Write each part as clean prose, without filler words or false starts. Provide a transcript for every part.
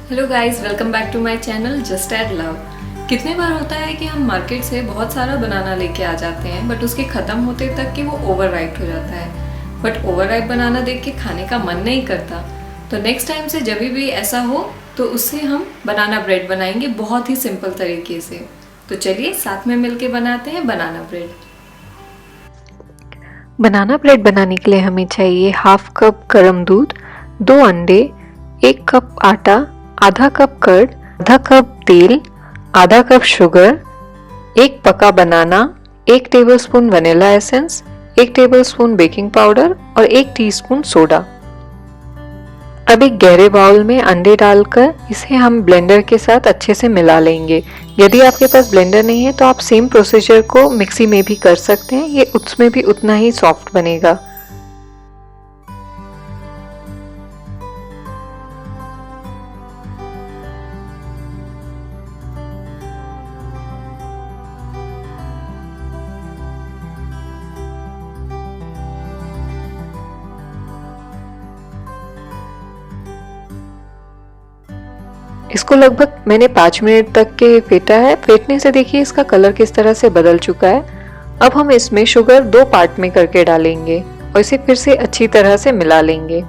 Hello guys, welcome back to my channel just add love. कितने बार होता है कि हम मार्केट से बहुत सारा बनाना लेके आ जाते हैं, बट उसके ख़त्म होते तक कि वो ओवर राइप हो जाता है। बट ओवर राइप बनाना देख के खाने का मन नहीं करता। तो नेक्स्ट टाइम से जब भी ऐसा हो तो उससे हम बनाना ब्रेड बनाएंगे बहुत ही सिंपल तरीके से। तो चलिए साथ में मिलके बनाते हैं बनाना ब्रेड। बनाना ब्रेड बनाने के लिए हमें चाहिए हाफ कप गर्म दूध, 2 अंडे, 1 कप आटा, आधा कप कर्ड, आधा कप तेल, आधा कप शुगर, 1 पका बनाना, 1 tablespoon vanilla essence, 1 tablespoon baking powder और 1 टीस्पून सोडा। अब एक गहरे बाउल में अंडे डालकर इसे हम ब्लेंडर के साथ अच्छे से मिला लेंगे। यदि आपके पास ब्लेंडर नहीं है तो आप सेम प्रोसीजर को मिक्सी में भी कर सकते हैं, ये उसमें भी उतना ही सॉफ्ट बनेगा। इसको लगभग मैंने 5 मिनट तक के फेंटा है। फेंटने से देखिए इसका कलर किस तरह से बदल चुका है। अब हम इसमें शुगर 2 पार्ट में करके डालेंगे और इसे फिर से अच्छी तरह से मिला लेंगे।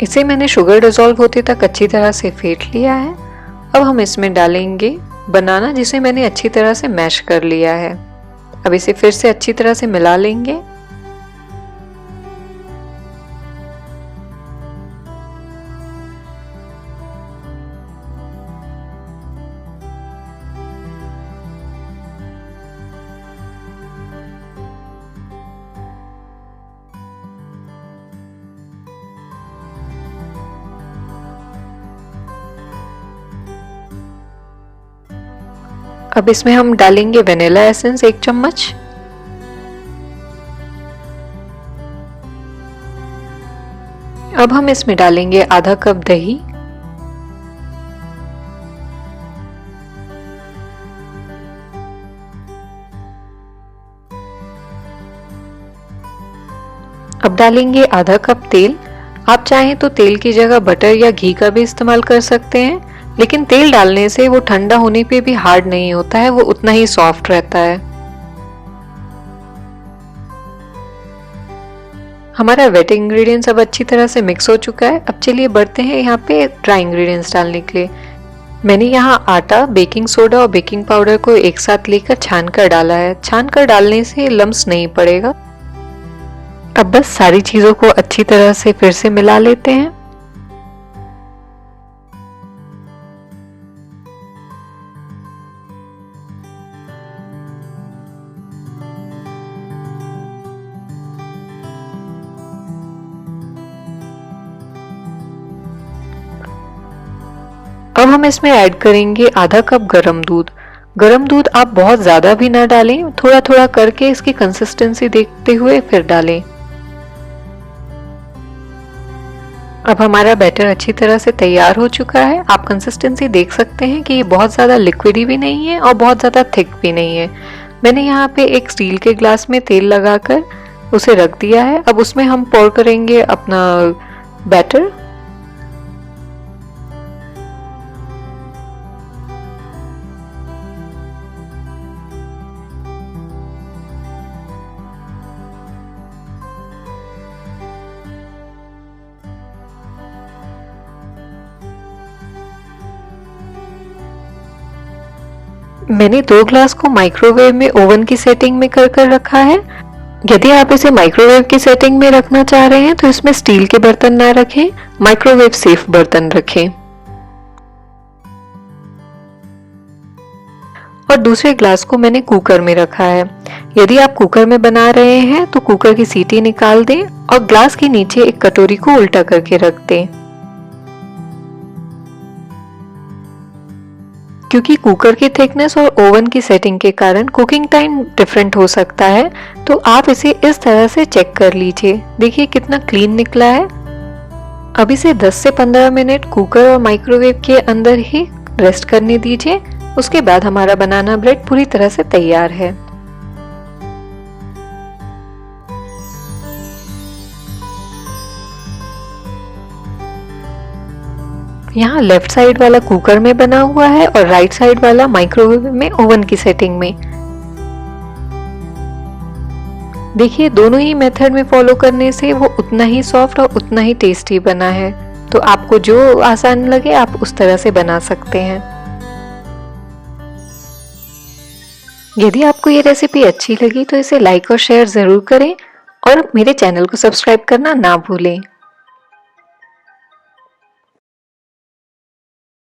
इसे मैंने शुगर डिसॉल्व होते तक अच्छी तरह से फेंट लिया है। अब हम इसमें डालेंगे बनाना जिसे मैंने अच्छी तरह से मैश कर लिया है। अब इसे फिर से अच्छी तरह से मिला लेंगे। अब इसमें हम डालेंगे वनीला एसेंस 1 चम्मच, अब हम इसमें डालेंगे आधा कप दही, अब डालेंगे आधा कप तेल। आप चाहें तो तेल की जगह बटर या घी का भी इस्तेमाल कर सकते हैं, लेकिन तेल डालने से वो ठंडा होने पे भी हार्ड नहीं होता है, वो उतना ही सॉफ्ट रहता है। हमारा वेट इंग्रेडिएंट्स अब अच्छी तरह से मिक्स हो चुका है। अब चलिए बढ़ते हैं यहाँ पे ड्राई इंग्रेडिएंट्स डालने के लिए। मैंने यहाँ आटा, बेकिंग सोडा और बेकिंग पाउडर को एक साथ लेकर छान कर डाला है। छान कर डालने से लम्स नहीं पड़ेगा। अब बस सारी चीजों को अच्छी तरह से फिर से मिला लेते हैं। अब हम इसमें ऐड करेंगे आधा कप गरम दूध। गरम दूध आप बहुत ज्यादा भी ना डालें, थोड़ा थोड़ा करके इसकी कंसिस्टेंसी देखते हुए फिर डालें। अब हमारा बैटर अच्छी तरह से तैयार हो चुका है। आप कंसिस्टेंसी देख सकते हैं कि ये बहुत ज़्यादा लिक्विडी भी नहीं है और बहुत ज़्यादा थिक भी नहीं है। मैंने यहाँ पे एक स्टील के ग्लास में तेल लगाकर उसे रख दिया है। अब उसमें हम पोर करेंगे अपना बैटर। मैंने 2 ग्लास को माइक्रोवेव में ओवन की सेटिंग में कर रखा है। यदि आप इसे माइक्रोवेव की सेटिंग में रखना चाह रहे हैं तो इसमें स्टील के बर्तन ना रखें, माइक्रोवेव सेफ बर्तन रखें। और दूसरे ग्लास को मैंने कुकर में रखा है। यदि आप कुकर में बना रहे हैं तो कुकर की सीटी निकाल दें और ग्लास के नीचे एक कटोरी को उल्टा करके रख दें। क्योंकि कुकर की थिकनेस और ओवन की सेटिंग के कारण कुकिंग टाइम डिफरेंट हो सकता है, तो आप इसे इस तरह से चेक कर लीजिए। देखिए कितना क्लीन निकला है। अब इसे 10 से 15 मिनट कुकर और माइक्रोवेव के अंदर ही रेस्ट करने दीजिए। उसके बाद हमारा बनाना ब्रेड पूरी तरह से तैयार है। यहाँ लेफ्ट साइड वाला कुकर में बना हुआ है और राइट साइड वाला माइक्रोवेव में ओवन की सेटिंग में। देखिए दोनों ही मेथड में फॉलो करने से वो उतना ही सॉफ्ट और उतना ही टेस्टी बना है। तो आपको जो आसान लगे आप उस तरह से बना सकते हैं। यदि आपको ये रेसिपी अच्छी लगी तो इसे लाइक और शेयर जरूर करें और मेरे चैनल को सब्सक्राइब करना ना भूलें।